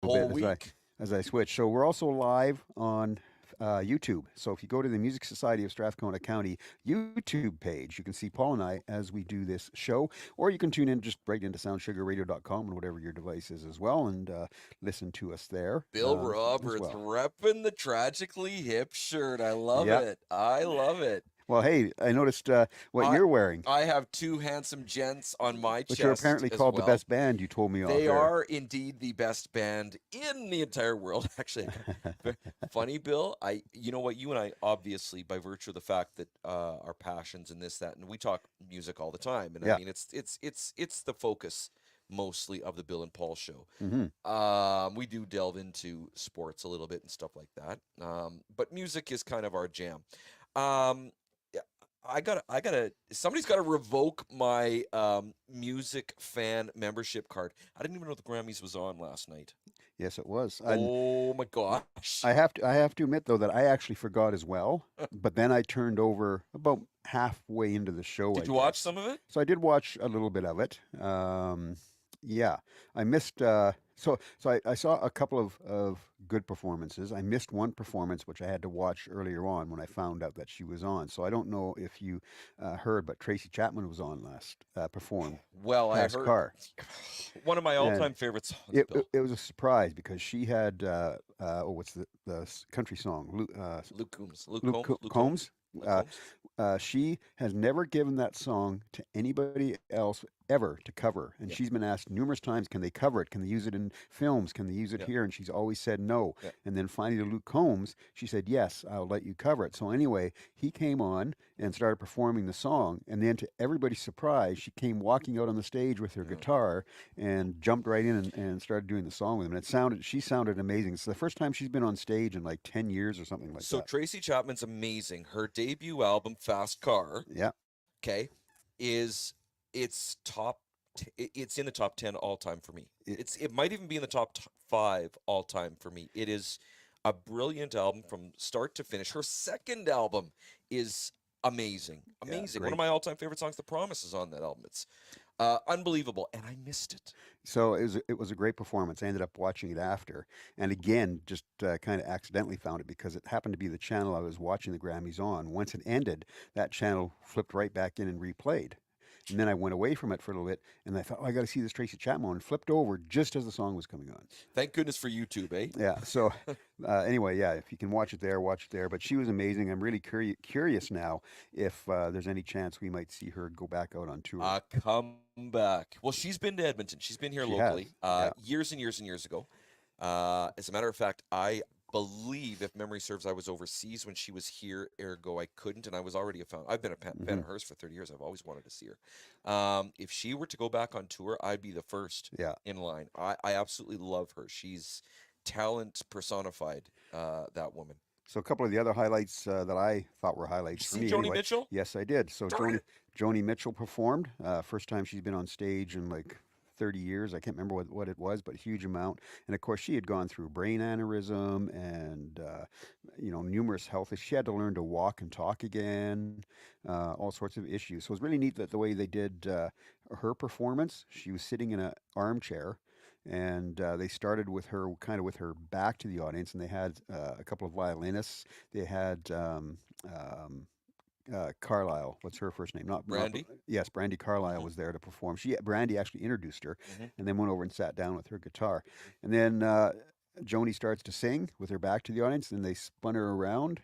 bit whole week. as I switch. So we're also live on YouTube. So if you go to the Music Society of Strathcona County YouTube page, you can see Paul and I as we do this show, or you can tune in just right into soundsugarradio.com and whatever your device is as well, and listen to us there Bill as Roberts well. repping the Tragically Hip shirt. I love Yeah. it. I love it. Well, hey, I noticed what I you're wearing, I have two handsome gents on my which are chest apparently as called the well. best band. You told me off They air. are indeed the best band in the entire world. Actually, funny, Bill. You know what? You and I, obviously, by virtue of the fact that our passions and this, that, and we talk music all the time, and I Yeah. mean, it's the focus mostly of the Bill and Paul show. Hmm. We do delve into sports a little bit and stuff like that, but music is kind of our jam. Um, yeah, somebody's gotta revoke my music fan membership card. I didn't even know the Grammys was on last night. Yes, it was. And Oh my gosh. I have to admit though that I actually forgot as well. But then I turned over about halfway into the show, Did I you watch guess. some of it? So I did watch a little bit of it. Yeah, I missed. I saw a couple of good performances. I missed one performance which I had to watch earlier on when I found out that she was on. So I don't know if you heard, but Tracy Chapman was on last performed Well, I Fast heard Car, one of my and all-time favorite songs, Bill. it was a surprise because she had what's country song Luke Combs. Luke Luke Combs. Luke Combs. Combs. Luke Uh, Combs. she has never given that song to anybody else ever to cover, and Yeah. she's been asked numerous times, can they cover it? Can they use it in films? Can they use it Yeah. here? And she's always said no. Yeah. And then finally to Luke Combs, she said, yes, I'll let you cover it. So anyway, he came on and started performing the song, and then to everybody's surprise, she came walking out on the stage with her Yeah. guitar and jumped right in and started doing the song with him. And she sounded amazing. It's the first time she's been on stage in like 10 years or something like So that. Tracy Chapman's amazing. Her debut album, Fast Car, Yeah. okay, is it's it's in the top 10 all time for me. It, It might even be in the top 5 all time for me. It is a brilliant album from start to finish. Her second album is amazing. yeah, Amazing. One of great. my all-time favorite songs, The Promise, is on that album. It's unbelievable, and I missed it. So it was a great performance. I ended up watching it after, and again, just kind of accidentally found it because it happened to be the channel I was watching the Grammys on. Once it ended, that channel flipped right back in and replayed. And then I went away from it for a little bit, and I thought, oh, I got to see this Tracy Chapman, and flipped over just as the song was coming on. Thank goodness for YouTube, eh? Yeah. So anyway, yeah, if you can watch it there, watch it there. But she was amazing. I'm really curious now if there's any chance we might see her go back out on tour. A comeback. Well, she's been to Edmonton. She's been here She has. locally Yeah. years and years and years ago. As a matter of fact, I believe, if memory serves, I was overseas when she was here. Ergo, I couldn't, and I was already a fan. I've been a fan Hmm. of hers for 30 years. I've always wanted to see her. If she were to go back on tour, I'd be the first Yeah. in line. I absolutely love her. She's talent personified. That woman. So a couple of the other highlights that I thought were Did highlights you for see me Joni anyway. Mitchell? Yes, I did. So Darn it! Joni Mitchell performed. First time she's been on stage in like 30 years. I can't remember what it was, but a huge amount. And of course, she had gone through brain aneurysm and numerous health issues. She had to learn to walk and talk again, all sorts of issues. So it was really neat that the way they did her performance. She was sitting in an armchair, and they started with her kind of with her back to the audience, and they had a couple of violinists. They had Carlisle. What's her first name? Not. Brandy. Yes, Brandy Carlisle Hmm. was there to perform. Brandy actually introduced her, Hmm. and then went over and sat down with her guitar. And then Joni starts to sing with her back to the audience. Then they spun her around,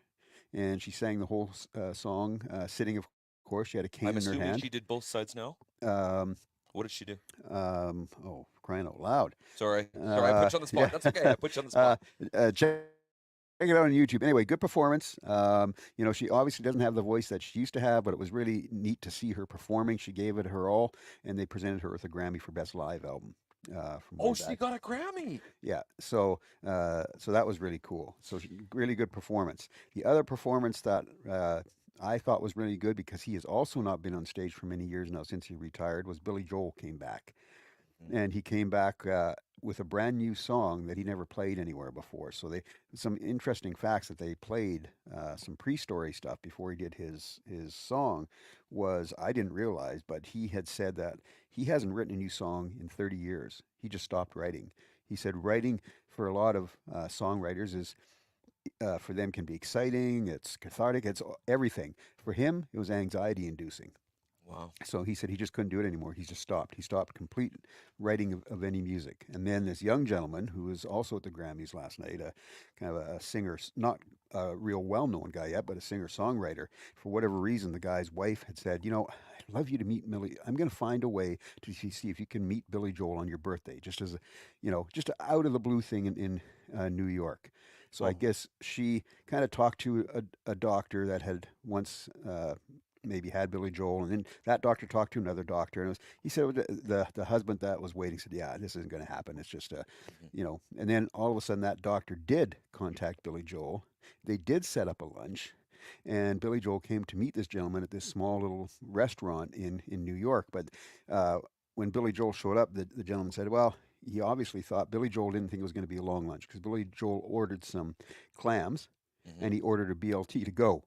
and she sang the whole song sitting. Of course, she had a cane I'm in her assuming hand. she did both sides now. Um, What did she do? oh, crying out loud! Sorry, I put you on the Yeah. spot. That's okay. I put you on the uh, spot. check it out on YouTube. Anyway, good performance. She obviously doesn't have the voice that she used to have, but it was really neat to see her performing. She gave it her all, and they presented her with a Grammy for Best Live Album from way Oh, she back. got a Grammy. Yeah, so that was really cool. Really good performance. The other performance that I thought was really good because he has also not been on stage for many years now since he retired was Billy Joel came back, Mm. and he came back with a brand new song that he never played anywhere before. So they some interesting facts that they played some pre-story stuff before he did his song was I didn't realize, but he had said that he hasn't written a new song in 30 years. He just stopped writing. He said writing for a lot of songwriters is for them can be exciting, it's cathartic, it's everything. For him, it was anxiety inducing. Wow. So he said he just couldn't do it anymore. He just stopped. He stopped complete writing of any music. And then this young gentleman who was also at the Grammys last night, kind of a singer, not a real well-known guy yet, but a singer-songwriter. For whatever reason, the guy's wife had said, I'd love you to meet Billy. I'm going to find a way to see if you can meet Billy Joel on your birthday, just as a, just out of the blue thing in New York. So I Oh, guess she kind of talked to a doctor that had once maybe had Billy Joel, and then that doctor talked to another doctor, and he said the husband that was waiting said, "Yeah, this isn't going to happen. It's just a, mhm. And then all of a sudden, that doctor did contact Billy Joel. They did set up a lunch, and Billy Joel came to meet this gentleman at this small little restaurant in New York. But uh, when Billy Joel showed up, the gentleman said, "Well." He obviously thought Billy Joel didn't think it was going to be a long lunch because Billy Joel ordered some clams Mhm. and he ordered a BLT to go.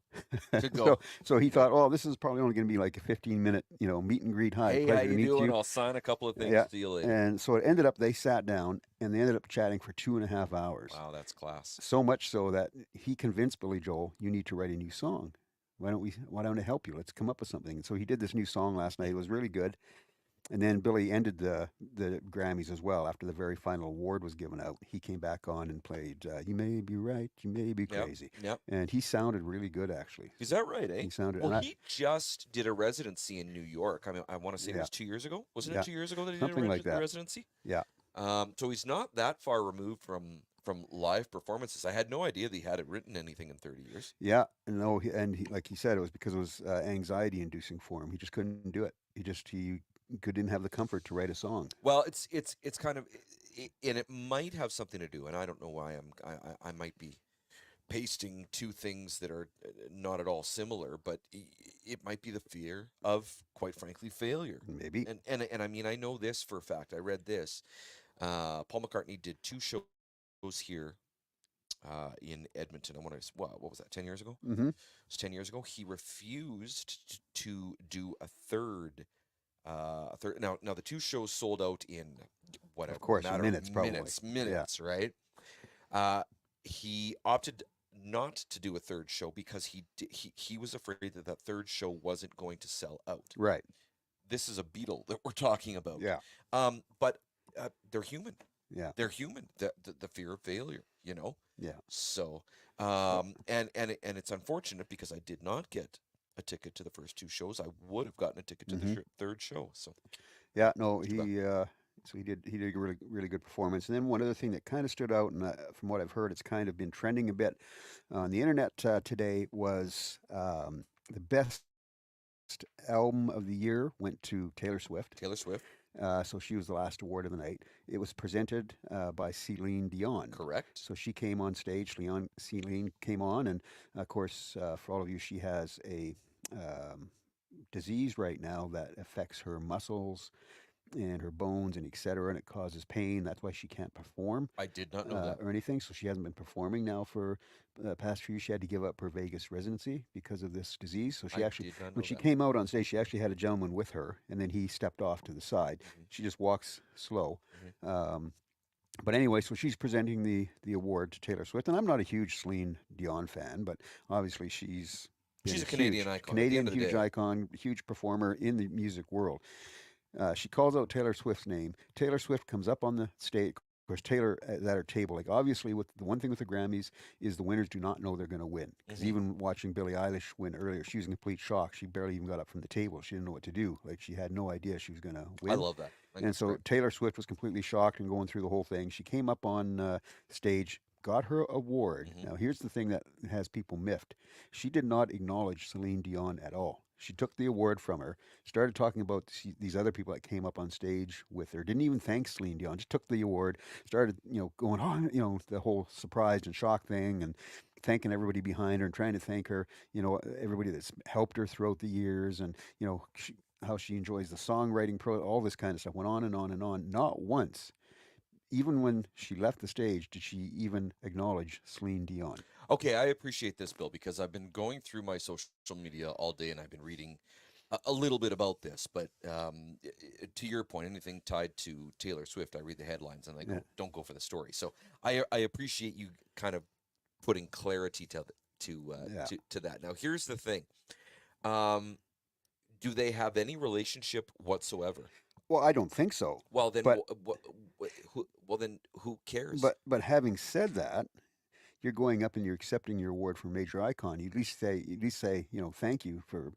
To so go. so he Yep. thought, oh, this is probably only going to be like a 15-minute, meet and greet. Hi, Hey, how pleasure to you meet doing? you. I'll sign a couple of things. Yeah. See you later. And so it ended up they sat down and they ended up chatting for 2.5 hours. Wow, that's class. So much so that he convinced Billy Joel, you need to write a new song. Why don't I help you? Let's come up with something. And so he did this new song last night. It was really good. And then Billy ended the Grammys as well. After the very final award was given out, he came back on and played "You May Be Right, You May Be Yep. Crazy," Yep. and he sounded really good actually. Is that right, eh? He sounded, Well, and I, he just did a residency in New York. I mean, I want to say it yeah, was 2 years ago. Wasn't it yeah, 2 years ago that he did a something like that. residency? Yeah, So he's not that far removed from live performances. I had no idea that he hadn't written anything in 30 years. yeah. No, like he said, it was because it was anxiety inducing for him. He just couldn't do it. He didn't have the comfort to write a song. Well, it's kind of, and it might have something to do, and I don't know why I might be pasting two things that are not at all similar, but it might be the fear of, quite frankly, failure. Maybe. And I mean, I know this for a fact. I read this. Paul McCartney did two shows here in Edmonton. I want to, what was that? 10 years ago? Mm-hmm. It was 10 years ago. He refused to do a third. A third. Now the two shows sold out in Of whatever course, in matter of minutes, probably. Yeah. minutes, right? Uh, he opted not to do a third show because he was afraid that that third show wasn't going to sell out. Right. This is a Beatle that we're talking about. Yeah. But they're human. Yeah. They're human. The fear of failure, you know. Yeah. So, Well, and it's unfortunate because I did not get a ticket to the first two shows. I would have gotten a ticket to the mm-hmm. third show. So Yeah. No, too bad. he did a really really good performance. And then one other thing that kind of stood out, and from what I've heard, it's kind of been trending a bit on the internet today was the best album of the year went to Taylor Swift. Taylor Swift, So she was the last award of the night. It was presented by Celine Dion. correct. So she came on stage. Celine came on, and of course, for all of you, she has a um, disease right now that affects her muscles and her bones and etc. And it causes pain. That's why she can't perform I did not know that. or anything. So she hasn't been performing now for the past few years. She had to give up her Vegas residency because of this disease. So she I actually, did not when know she that. came out on stage, she actually had a gentleman with her, and then he stepped off to the side. Hmm. She just walks slow. Hmm. Um, but anyway, so she's presenting the award to Taylor Swift, and I'm not a huge Celine Dion fan, but obviously she's been She's a a Canadian huge icon. At the Canadian, end of the huge day, icon, huge performer in the music world. She calls out Taylor Swift's name. Taylor Swift comes up on the stage. Of course, Taylor at her table, like obviously, with the one thing with the Grammys is the winners do not know they're going to win. Because hmm even watching Billie Eilish win earlier, she was in complete shock. She barely even got up from the table. She didn't know what to do. Like she had no idea she was going to I win. love that. I think And that's so great. Taylor Swift was completely shocked and going through the whole thing. She came up on stage, got her award. Hmm. Now, here's the thing that has people miffed. She did not acknowledge Celine Dion at all. She took the award from her, started talking about these other people that came up on stage with her. Didn't even thank Celine Dion. Just took the award, started going on, the whole surprised and shocked thing, and thanking everybody behind her and trying to thank her, everybody that's helped her throughout the years, and how she enjoys the songwriting all this kind of stuff. Went on and on and on. Not once, even when she left the stage, did she even acknowledge Celine Dion. Okay, I appreciate this, Bill, because I've been going through my social media all day and I've been reading a little bit about this, but to your point, anything tied to Taylor Swift, I read the headlines and I Yeah. go, don't go for the story. So I appreciate you kind of putting clarity Yeah. to that. Now, here's the thing: um, do they have any relationship whatsoever? Well, I don't think so. Well, then, But well, then, who cares? but having said that, you're going up and you're accepting your award for major icon. You at least say, thank you for,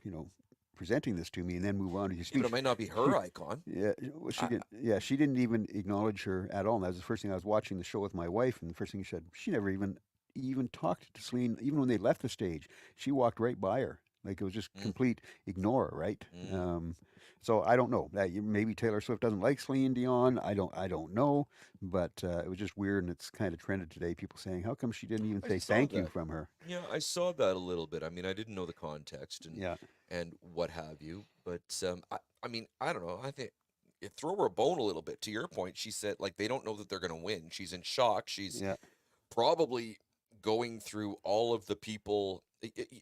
presenting this to me, and then move on to your Yeah, but it speech. might not be She, her icon. yeah, well, she I, didn't. Yeah, she didn't even acknowledge her at all. And that was the first thing I was watching the show with my wife, and the first thing she said, she never even talked to Celine, even when they left the stage. She walked right by her, like it was just mm, complete ignore, right? mm. So I don't know. Maybe Taylor Swift doesn't like Celine Dion. I don't know, but it was just weird, and it's kind of trended today. People saying, "How come she didn't even I say saw thank you that. from her?" Yeah, I saw that a little bit. I mean, I didn't know the context Yeah, and what have you, but I mean, I don't know. I think you throw her a bone a little bit. To your point, she said like they don't know that they're going to win. She's in shock. She's yeah, probably going through all of the people.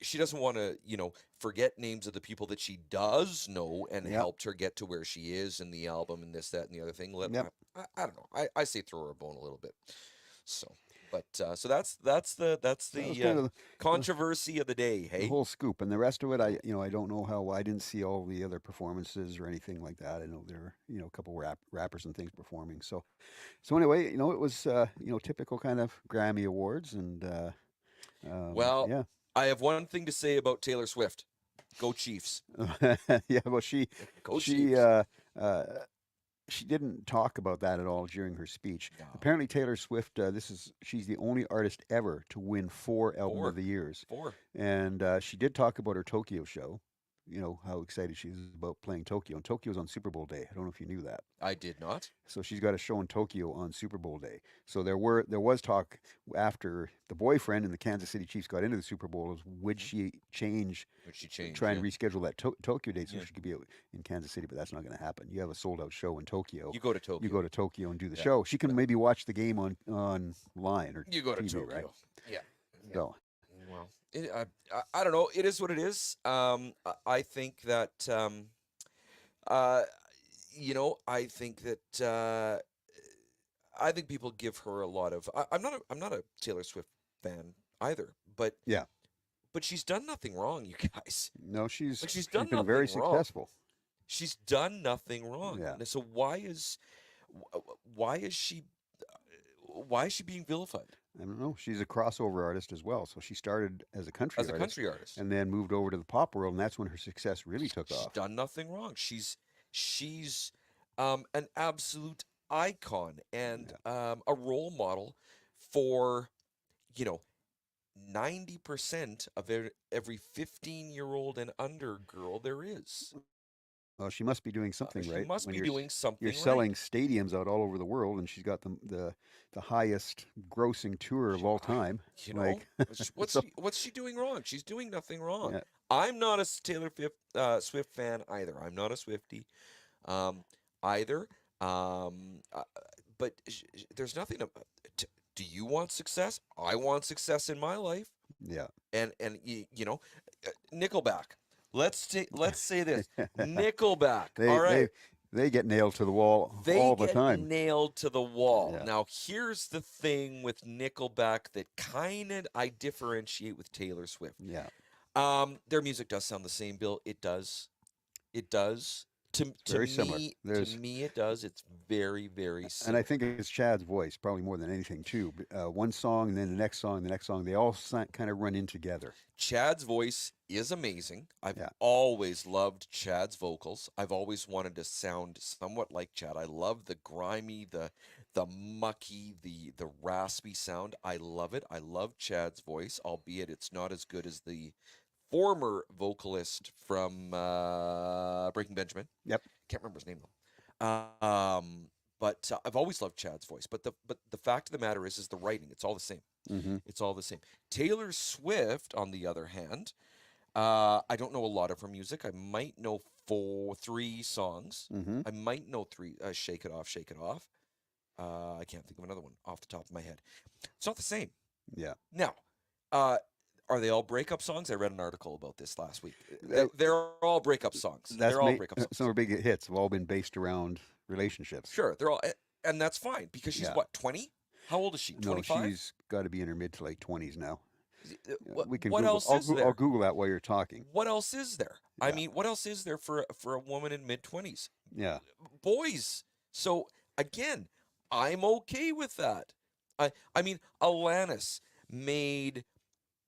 She doesn't want to, forget names of the people that she does know and yeah, helped her get to where she is in the album and this, that, and the other thing. yep. I don't know. I say throw her a bone a little bit. So, but so that's the That was kind of the, controversy of the day. the Hey, whole scoop, and the rest of it, I don't know how. I didn't see all the other performances or anything like that. I know there were a couple rappers and things performing. So anyway, it was typical kind of Grammy Awards, and well, yeah. I have one thing to say about Taylor Swift. Go Chiefs. Yeah, well, she Go she Chiefs. uh, uh, she didn't talk about that at all during her speech. No, Apparently, Taylor Swift, she's the only artist ever to win 4 Album of four, the Years, four. and she did talk about her Tokyo show. You know how excited she is about playing Tokyo, and Tokyo's on Super Bowl day. I don't know if you knew that. I did not. So she's got a show in Tokyo on Super Bowl day. So there was talk after the boyfriend and the Kansas City Chiefs got into the Super Bowl is would Hmm. she change, Would she change? try and Yeah, reschedule that Tokyo date so yeah. she could be in Kansas City, but that's not going to happen. You have a sold out show in Tokyo. You go to You Tokyo. go to Tokyo and do the Yeah. show. She can But maybe watch the game on online or you go to TV, right? Tokyo. Yeah. Yeah. So Well, I don't know. It is what it is. I think that uh, I think that I think people give her a lot of. I'm not a Taylor Swift fan either, yeah, but she's done nothing wrong, you guys. no, she's Like she's she's done been very nothing wrong. successful. She's done nothing wrong. Yeah, So why is she being vilified I don't know. She's a crossover artist as well. So she started as a country as a artist country artist? and then moved over to the pop world, and that's when her success really took She's off. done nothing wrong. She's an absolute icon and Yeah. a role model for you know 90% of every 15-year-old and under girl there is. Well, she must be doing something She right must when be doing you're something selling right. stadiums out all over the world, and she's got the highest grossing tour of She, all I, time. you know, Like, what's so what's she doing wrong? She's doing nothing wrong. yeah, I'm not a Swift fan either. I'm not a Swiftie um, either. But there's nothing. T- do you want success? I want success in my life. yeah. And Nickelback. Let's say this. Nickelback. they All they right. they get nailed to the wall They all the get time. nailed to the wall. Yeah, Now, here's the thing with Nickelback that kind of I differentiate with Taylor Swift. yeah. Their music does sound the same, Bill. It does. It does. To It's to very similar. me, to There's me, it does. It's very, very And I similar. think it's Chad's voice probably more than anything too. One song and then the next song, the next song, they all kind of run in together. Chad's voice is amazing. I've Yeah, always loved Chad's vocals. I've always wanted to sound somewhat like Chad. I love the grimy, the mucky, the raspy sound. I love it. I love Chad's voice, albeit it's not as good as the former vocalist from Breaking Benjamin. yep. Can't remember his name though. But I've always loved Chad's voice. But the fact of the matter is the writing. It's all the same. Hmm. It's all the same. Taylor Swift, on the other hand, I don't know a lot of her music. I might know three songs. Hmm. I might know three. Shake It Off, Shake It Off. I can't think of another one off the top of my head. It's not the same. Yeah. Now, uh, Are they all breakup songs? I read an article about this last week. That, They're all breakup songs. They're all that's breakup songs. some of the big hits have all been based around relationships. Sure, they're all, and that's fine because she's Yeah. what, 20? How old is she? No, 25? she's got to be in her mid to late 20s now. What We can what Google. else is I'll there? Google that while you're talking. What else is there? I Yeah. mean, what else is there for a woman in mid 20s? Yeah. Boys. So again, I'm okay with that. I mean, Alanis made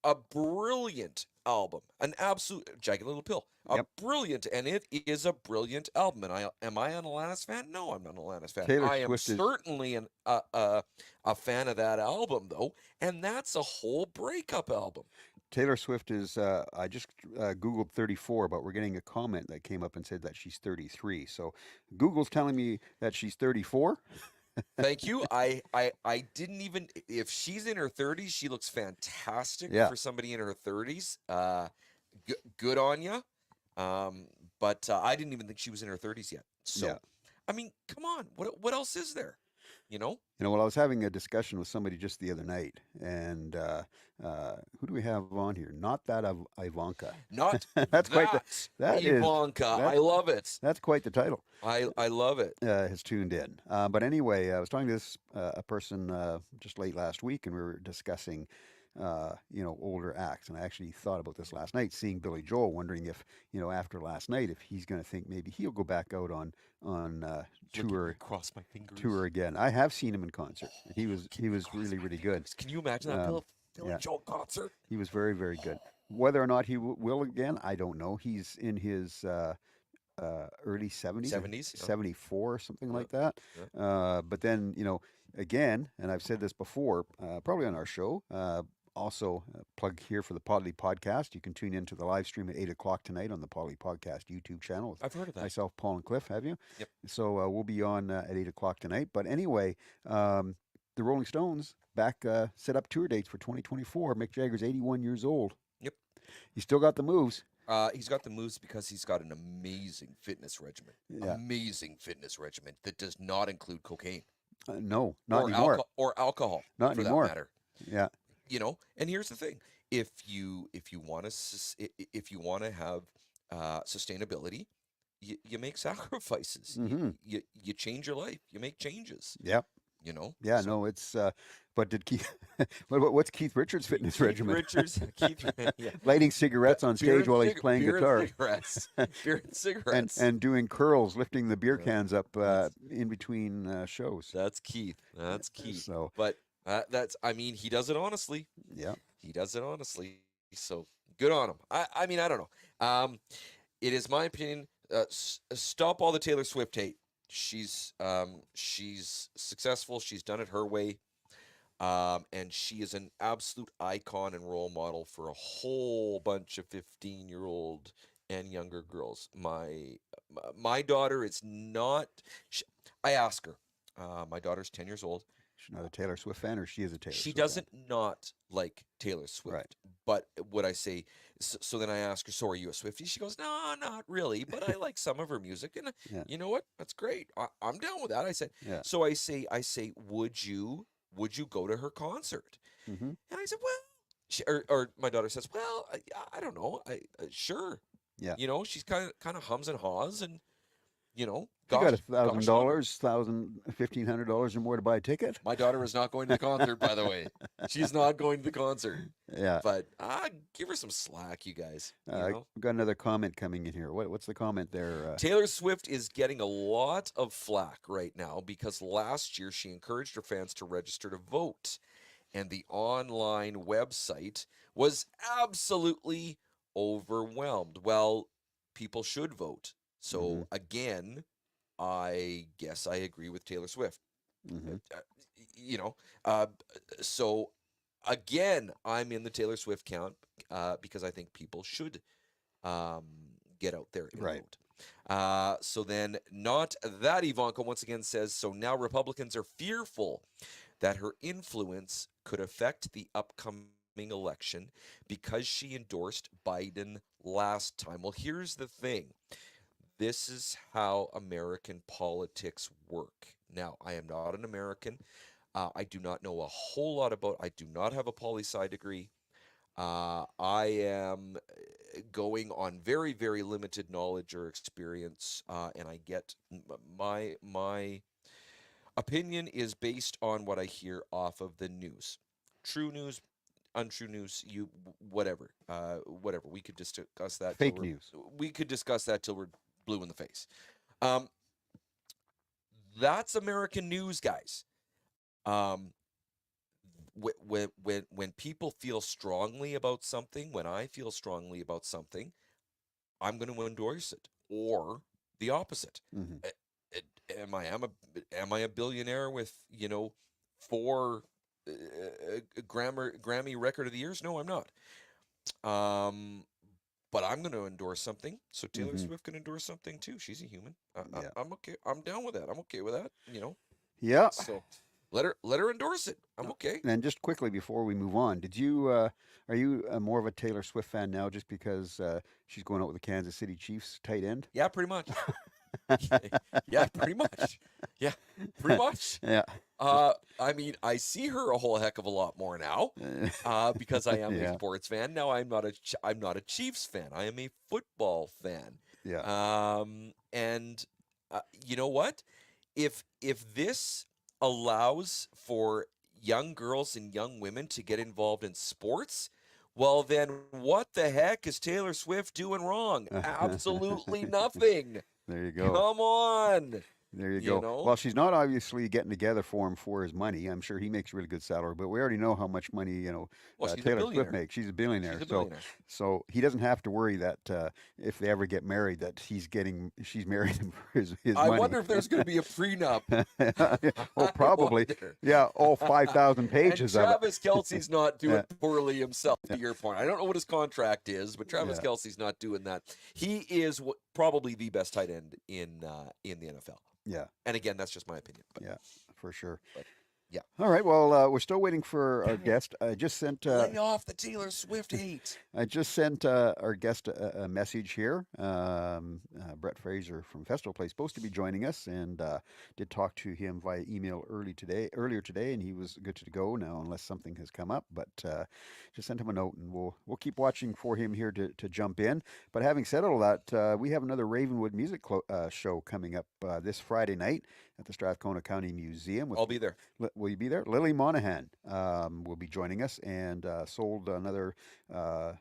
a brilliant album, an absolute Jagged Little Pill, a Yep. brilliant, and it is a brilliant album. And I an Alanis fan? No, I'm not an Alanis fan. Taylor I am Swift is. certainly a fan of that album though, and that's a whole breakup album. Taylor Swift is. I just Googled 34, but we're getting a comment that came up and said that she's 33. So Google's telling me that she's 34. Thank you. I didn't even, if she's in her 30s, she looks fantastic Yeah. for somebody in her 30s. Good on you. But I didn't even think she was in her 30s yet. So, Yeah. I mean, come on. What else is there? You know? Well, I was having a discussion with somebody just the other night, and who do we have on here? Not that Ivanka. Not That's quite the. that That is. Ivanka. I That's love it. that's quite the title. I love it. Has tuned in. But anyway, I was talking to this a person just late last week, and we were discussing, older acts. And I actually thought about this last night, seeing Billy Joel, wondering if, after last night, if he's going to think maybe he'll go back out on tour Cross my fingers. again. I have seen him in concert. He was really really good. Can you imagine that Billy Yeah, Joel concert? he was very very good. Whether or not he will again, I don't know. He's in his early 70s, 70s? Yeah. 74 or something Yeah. like that. Yeah. But then, again, and I've said this before, probably on our show, also plug here for the Podly podcast. You can tune into the live stream at 8 o'clock tonight on the Podly podcast YouTube channel with I've heard of that. myself, Paul, and Cliff. Have you? Yep. So we'll be on at 8 o'clock tonight. But anyway, the Rolling Stones back set up tour dates for 2024. Mick Jagger's 81 years old. Yep. He's still got the moves. He's got the moves because he's got an amazing fitness regimen. Yeah. Amazing fitness regimen that does not include cocaine No, not anymore. or alcohol Not for anymore. that matter. Yeah. And here's the thing: if you want to have sustainability, you make sacrifices. Hmm. You change your life. You make changes. Yeah. Yeah. So No, it's. But did Keith? What's Keith Richards' fitness regimen? Yeah. Lighting cigarettes on Beer stage and while he's playing beer guitar. and cigarettes. Beer and and cigarettes. and doing curls, lifting the beer Yeah. cans up That's in between shows. that's Keith. That's Keith. So But I mean, he does it honestly. yeah, He does it honestly. So good on him. I mean, I don't know. It is my opinion. Stop all the Taylor Swift hate. She's successful. She's done it her way. And she is an absolute icon and role model for a whole bunch of 15-year-old and younger girls. My daughter is not. I ask her. My daughter's 10 years old. she's not a Taylor Swift fan, or she is a Taylor She Swift doesn't not like Taylor Swift. Right. But what I say, so then I ask her, so are you a Swiftie? She goes, no, not really, but I like some of her music. And Yeah. you know what? That's great. I'm down with that. I said, Yeah. so I say, would you go to her concert? Mm-hmm. And I said, well, or my daughter says, well, I don't know. Sure. Yeah. She's kind of hums and haws, and You gosh, got gosh love her. $1,500 or more to buy a ticket. My daughter is not going to the concert, by the way. She's not going to the concert. Yeah. But give her some slack, you guys. We've got another comment coming in here. What's the comment there? Taylor Swift is getting a lot of flack right now because last year she encouraged her fans to register to vote, and the online website was absolutely overwhelmed. Well, people should vote. So Mhm. again, I guess I agree with Taylor Swift. Mm-hmm. So again, I'm in the Taylor Swift camp because I think people should get out there and Right. vote. So then, not that Ivanka once again says, so now Republicans are fearful that her influence could affect the upcoming election because she endorsed Biden last time. Well, here's the thing. This is how American politics work. Now, I am not an American. I do not know a whole lot about. I do not have a poli-sci degree. I am going on very, very limited knowledge or experience, and I get my opinion is based on what I hear off of the news. True news, untrue news, whatever, whatever. We could discuss that till Fake news. we could discuss that till we're blue in the face. Um, that's American news, guys. Um, when people feel strongly about something, when I feel strongly about something, I'm going to endorse it, or the opposite. Hmm. A- am I a billionaire with, four Grammy Record of the Years? No, I'm not. Um, but I'm going to endorse something. So Taylor Hmm. Swift can endorse something too. She's a human. Yeah. I'm okay. I'm down with that. I'm okay with that. Yeah. So let her endorse it. I'm okay. And just quickly before we move on, are you more of a Taylor Swift fan now just because she's going out with the Kansas City Chiefs tight end? Yeah, pretty much. Yeah, pretty much. Yeah, pretty much. Yeah. Just I mean, I see her a whole heck of a lot more now, because I am a yeah. sports fan. Now I'm not a Chiefs fan. I am a football fan. Yeah. And you know what? If this allows for young girls and young women to get involved in sports, well, then what the heck is Taylor Swift doing wrong? Absolutely nothing. There you go. Come on. There you You go. know? Well, she's not obviously getting together for him for his money. I'm sure he makes really good salary, but we already know how much money Well, she's a Taylor Swift billionaire. makes. She's a She's billionaire, a so billionaire. he doesn't have to worry that if they ever get married, that she's married him for his I money. wonder if there's going to be a prenup. Oh, I probably. wonder. Yeah, all 5,000 And pages of it. Travis Kelsey's not doing Yeah, poorly himself, to your point. I don't know what his contract is, but Travis yeah, Kelsey's not doing that. He is probably the best tight end in the NFL. yeah, And again, that's just my opinion. yeah, for sure. But yeah. All right. Well, we're still waiting for our Dang it. guest. Lay off the Taylor Swift hate. I just sent our guest a message here. Brett Fraser from Festival Place supposed to be joining us, and did talk to him via email earlier today, and he was good to go now, unless something has come up. But just sent him a note, and we'll keep watching for him here to jump in. But having said all that, we have another Ravenwood music show coming up this Friday night at the Strathcona County Museum with I'll be there. Will you be there? Lily Monahan will be joining us, and sold another, I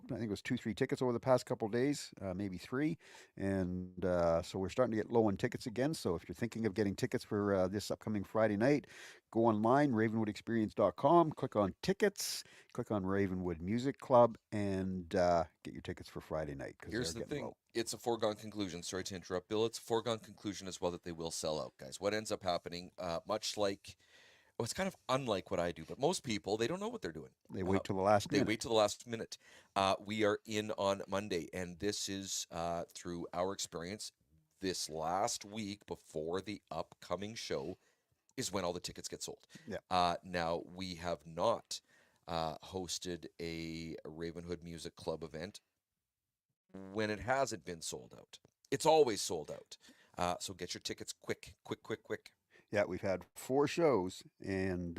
think it was 3 tickets over the past couple days, maybe three. And so we're starting to get low on tickets again. So if you're thinking of getting tickets for this upcoming Friday night, go online, ravenwoodexperience.com, click on tickets, click on Ravenwood Music Club, and get your tickets for Friday night because they're Here's the getting thing. low. It's a foregone conclusion. Sorry to interrupt, Bill. It's a foregone conclusion as well that they will sell out, guys. What ends up happening, much like, well, it's kind of unlike what I do, but most people, they don't know what they're doing. They wait till the last They minute. wait till the last minute. We are in on Monday, and this is, through our experience, this last week before the upcoming show is when all the tickets get sold. Yeah. Now, we have not hosted a Ravenhood Music Club event when it hasn't been sold out. It's always sold out. So get your tickets quick, quick, quick, quick. Yeah, we've had 4 shows, and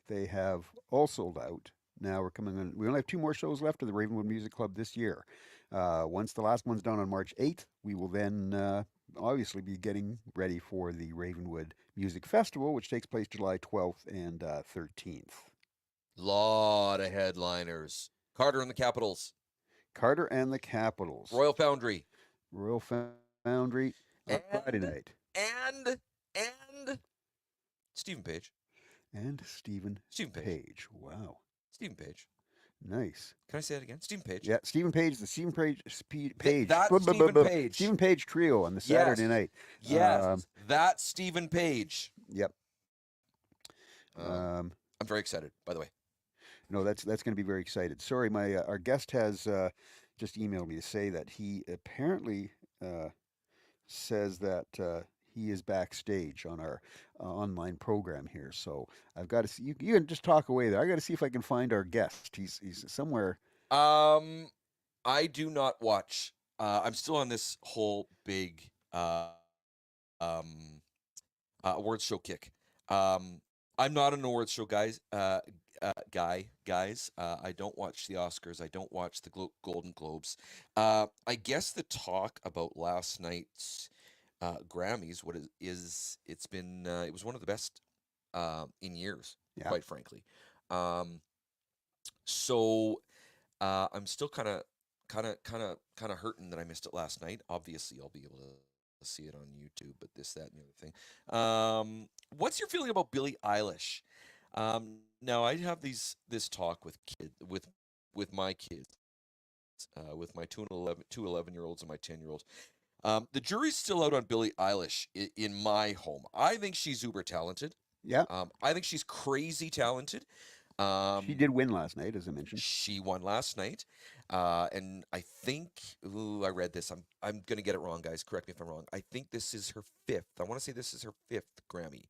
they have all sold out. Now we're coming on. We only have 2 more shows left of the Ravenwood Music Club this year. Once the last one's done on March 8th, we will then obviously be getting ready for the Ravenwood Music Festival, which takes place July 12th and 13th. Lot of headliners. Carter and the Capitals, Carter and the Capitals, Royal Foundry, Royal Foundry on Friday and night, and Stephen Page. and Stephen Stephen Page. Page. Wow, Stephen Page. nice. Can I say it again? Stephen Page. Yeah, Stephen Page, the Stephen Page, Page, That's Stephen Page. Stephen Page trio on the Yes. Saturday night. Yes, that's Stephen Page. Yep. I'm very excited, by the way. No, that's going to be very excited. Sorry, my our guest has just emailed me to say that he apparently says that he is backstage on our online program here. So I've got to see. You can just talk away there. I got to see if I can find our guest. He's somewhere. I do not watch. I'm still on this whole big um, awards show kick. I'm not an awards show guy, guys. I don't watch the Oscars. I don't watch the Golden Globes. I guess the talk about last night's Grammys, it's been it was one of the best in years, Yeah. quite frankly. Um, so I'm still kind of hurting that I missed it last night. Obviously, I'll be able to see it on YouTube, but this, that, and the other thing. What's your feeling about Billie Eilish? Now I have this talk with with my kids, with my 2 11-year-olds and my 10-year-olds. The jury's still out on Billie Eilish in my home. I think she's uber talented. Yeah. I think she's crazy talented. She Um, did win last night, as I mentioned. she won last night, and I think. Ooh, I read this. I'm gonna get it wrong, guys. Correct me if I'm wrong. I think this is her fifth. I want to say this is her fifth Grammy.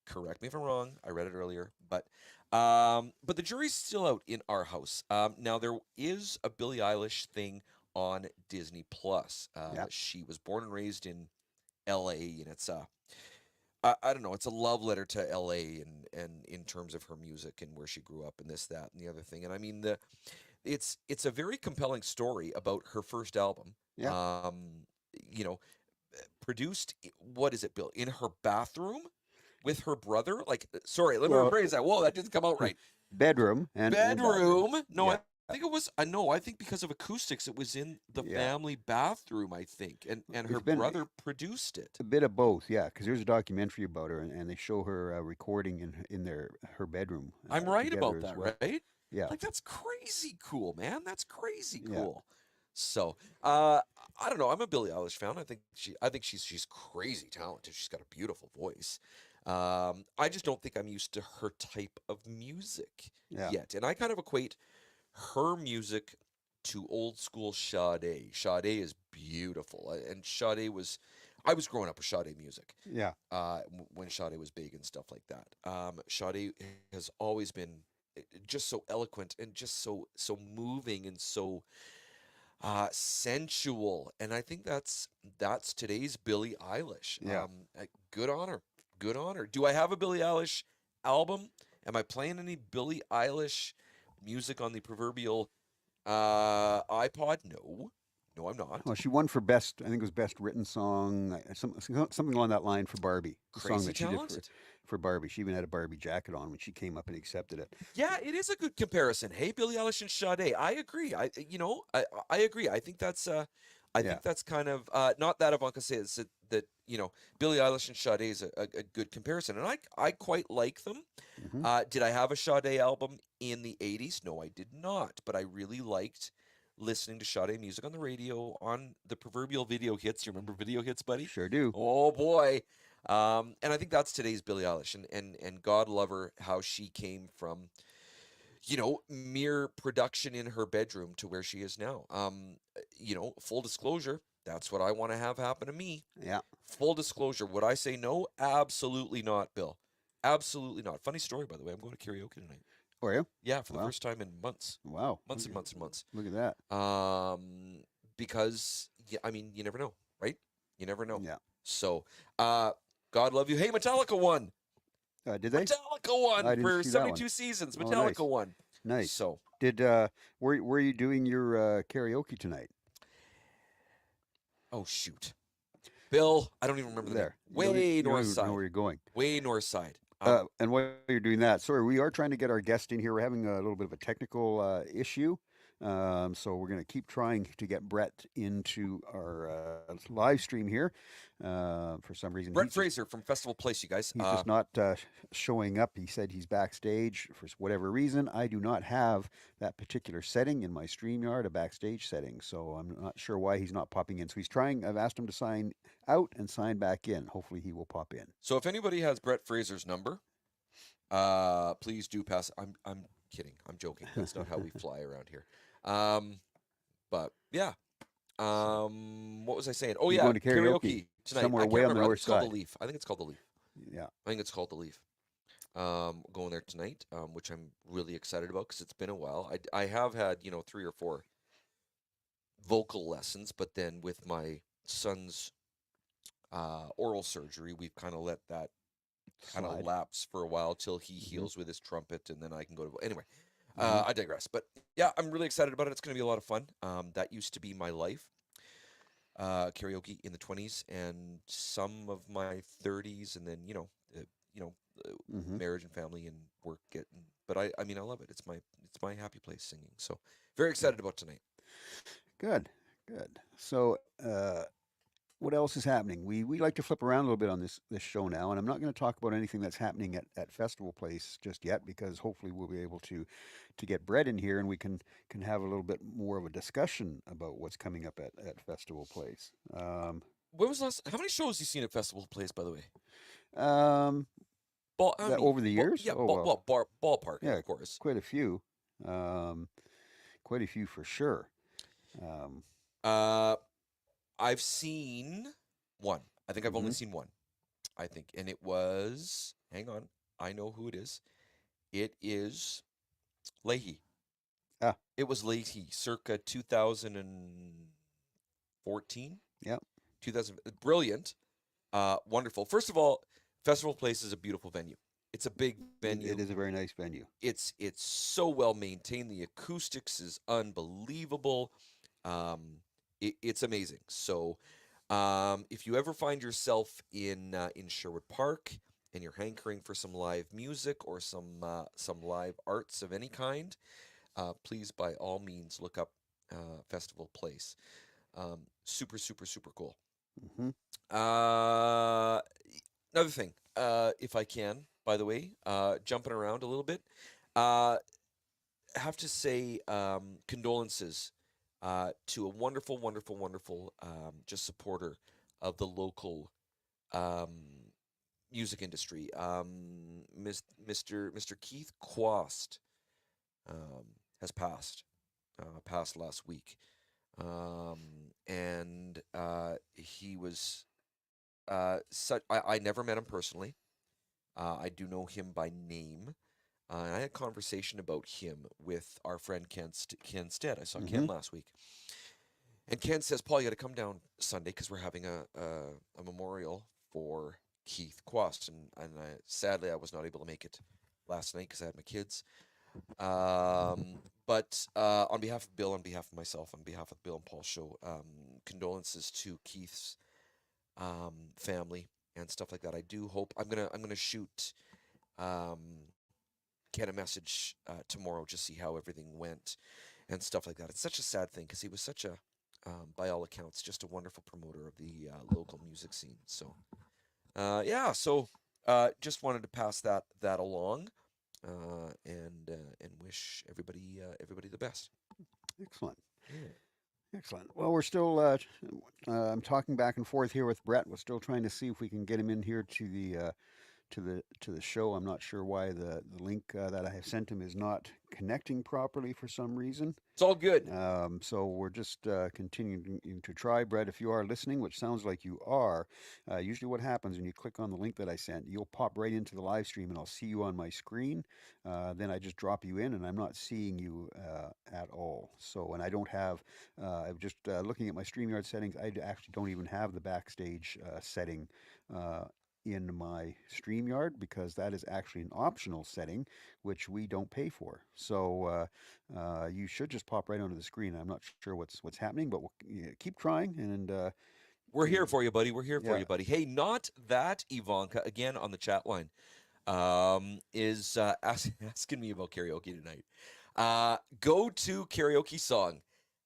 Correct me if I'm wrong. I read it earlier, but the jury's still out in our house. Now there is a Billie Eilish thing on Disney Plus. Yeah. She was born and raised in L.A. and I don't know, it's a love letter to L.A. and in terms of her music and where she grew up and this, that, and the other thing. And I mean it's a very compelling story about her first album. Yeah. You know, produced what is it, Bill, in her bathroom with her brother? Like, sorry, let me Well, rephrase that. Whoa, that didn't come out right. bedroom and bathroom. Bedroom? No, Yeah. I think it was. No, I think because of acoustics, it was in the Yeah. family bathroom. I think, and her It's been brother produced it. a bit of both, yeah. Because there's a documentary about her, and they show her recording in her bedroom I'm right together about as that, well. right? Yeah. Like that's crazy cool, man. That's crazy Yeah. cool. So, I don't know. I'm a Billie Eilish fan. I think she's crazy talented. She's got a beautiful voice. I just don't think I'm used to her type of music Yeah. yet, and I kind of equate her music to old school Sade. Sade is beautiful, and Sade was. I was growing up with Sade music Yeah. when Sade was big and stuff like that. Sade has always been just so eloquent and just so moving and so sensual, and I think that's today's Billie Eilish. Yeah. Good on her, good on her. Do I have a Billie Eilish album? Am I playing any Billie Eilish music on the proverbial iPod? No, no, I'm not. Well, she won for best. I think it was best written song, something along that line for Barbie. The song Crazy that she did talented. for Barbie. She even had a Barbie jacket on when she came up and accepted it. Yeah, it is a good comparison. Hey, Billie Eilish and Sade. I agree. I agree. I Yeah. think that's kind of not that Ivanka says that Billie Eilish and Sade is a good comparison, and I quite like them. Hmm. Did I have a Sade album in the '80s? No, I did not. But I really liked listening to Sade music on the radio on the proverbial video hits. You remember video hits, buddy? Sure do. Oh boy. And I think that's today's Billie Eilish, and God love her, how she came from mere production in her bedroom to where she is now. Full disclosure, that's what I want to have happen to me. Yeah. Full disclosure, would I say no? Absolutely not, Bill. Absolutely not. Funny story, by the way. I'm going to karaoke tonight. For you? Yeah, for the Wow. first time in months, Wow. months and months and months. Look at that. Because yeah, I mean, you never know, right? You never know. Yeah. So, uh, God love you. Hey, Metallica won. Did they? Metallica I won didn't for see that one. 72 seasons. Oh, nice. Metallica won. Nice. So, Did were you doing your karaoke tonight? oh shoot, Bill, I don't even remember the name. There. Way You don't north even know side. where you're going. Way north side. And while you're doing that, sorry, we are trying to get our guest in here. We're having a little bit of a technical issue. So we're going to keep trying to get Brett into our live stream here. For some reason, Brett Fraser from Festival Place, you guys. he's just not showing up. He said he's backstage for whatever reason. I do not have that particular setting in my StreamYard, a backstage setting. So I'm not sure why he's not popping in. So he's trying. I've asked him to sign out and sign back in. Hopefully he will pop in. So if anybody has Brett Fraser's number, please do pass. I'm kidding. I'm joking. That's not how we fly around here. But yeah. What was I saying? Oh You're yeah, going to karaoke tonight. somewhere I can't way on the remember. I think north it's called side. the Leaf. I think it's called the Leaf. Yeah. I think it's called the Leaf. Going there tonight, which I'm really excited about because it's been a while. I have had 3 or 4 vocal lessons, but then with my son's oral surgery, we've kind of let that kind of Slide. lapse for a while till he Hmm. heals with his trumpet, and then I can go to anyway. Hmm. I digress. But yeah, I'm really excited about it. It's going to be a lot of fun. That used to be my life. Karaoke in the 20s and some of my 30s, and then you know, uh, Hmm. marriage and family and work. But I mean, I love it. It's my happy place singing. So very excited about tonight. Good, good. So, what else is happening? We like to flip around a little bit on this show now, and I'm not going to talk about anything that's happening at Festival Place just yet because hopefully we'll be able to get Brett in here and we can have a little bit more of a discussion about what's coming up at Festival Place. When was the last? How many shows you seen at Festival Place, by the way? Um, I that mean, over the years? yeah, Oh well, ballpark, yeah, of course. quite a few, um, quite a few for sure. Um, Uh, I've seen one. I think I've only hmm. seen one. I think, and it was. Hang on, I know who it is. It is Leahy. Ah, It was Leahy, circa 2014, yeah, 2000. Brilliant, wonderful. First of all, Festival Place is a beautiful venue. It's a big venue. it is a very nice venue. It's so well maintained. The acoustics is unbelievable. It's amazing. So, if you ever find yourself in Sherwood Park and you're hankering for some live music or some live arts of any kind, please by all means look up Festival Place. Super super super cool. Hmm. Uh, Another thing, if I can, by the way, jumping around a little bit, uh, have to say condolences to a wonderful, wonderful, wonderful just supporter of the local um, music industry, Mr. Keith Quast has passed last week, and he was such. I never met him personally. I do know him by name. And I had a conversation about him with our friend Ken Stead. I saw Hmm. Ken last week. And Ken says, Paul, you got to come down Sunday because we're having a memorial for Keith Quast. Sadly, I was not able to make it last night because I had my kids. But on behalf of Bill, on behalf of myself, on behalf of Bill and Paul's show, condolences to Keith's family and stuff like that. I do hope I'm gonna shoot um, Ken a message tomorrow, just see how everything went and stuff like that. It's such a sad thing because he was such a, by all accounts, just a wonderful promoter of the local music scene. So yeah, so just wanted to pass that along and wish everybody the best. Excellent. Yeah. Excellent. Well, we're still. I'm talking back and forth here with Brett. We're still trying to see if we can get him in here to the show. I'm not sure why the link that I have sent him is not connecting properly for some reason. It's all good. So we're just continuing to try. Brett, if you are listening, which sounds like you are, usually what happens when you click on the link that I sent, you'll pop right into the live stream and I'll see you on my screen. Then I just drop you in and I'm not seeing you at all. So, and I don't have, I'm just looking at my StreamYard settings. Actually don't even have the backstage setting. Uh, in my StreamYard because that is actually an optional setting which we don't pay for. So you should just pop right onto the screen. I'm not sure what's happening, but we'll keep trying and We're here for you, buddy. We're here for yeah. you, buddy. Hey, not that Ivanka again on the chat line. Is asking me about karaoke tonight. Go to karaoke song.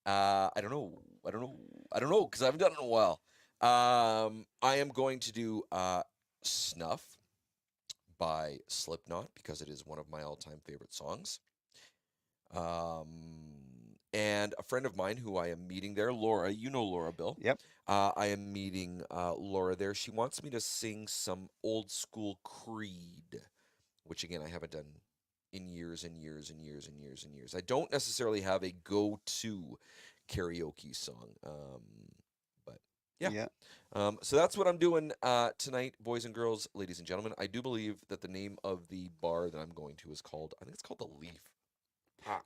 I don't know. I don't know. I don't know because I haven't done it in a while. I am going to do Snuff by Slipknot because it is one of my all-time favorite songs. And a friend of mine who I am meeting there, Laura, you know Laura, Bill. Yep. I am meeting Laura there. She wants me to sing some old school Creed, which again I haven't done in years and years and years and years and years. I don't necessarily have a go-to karaoke song, but yeah. Yeah. So that's what I'm doing tonight, boys and girls, ladies and gentlemen. I do believe that the name of the bar that I'm going to is called, I think it's called the Leaf. I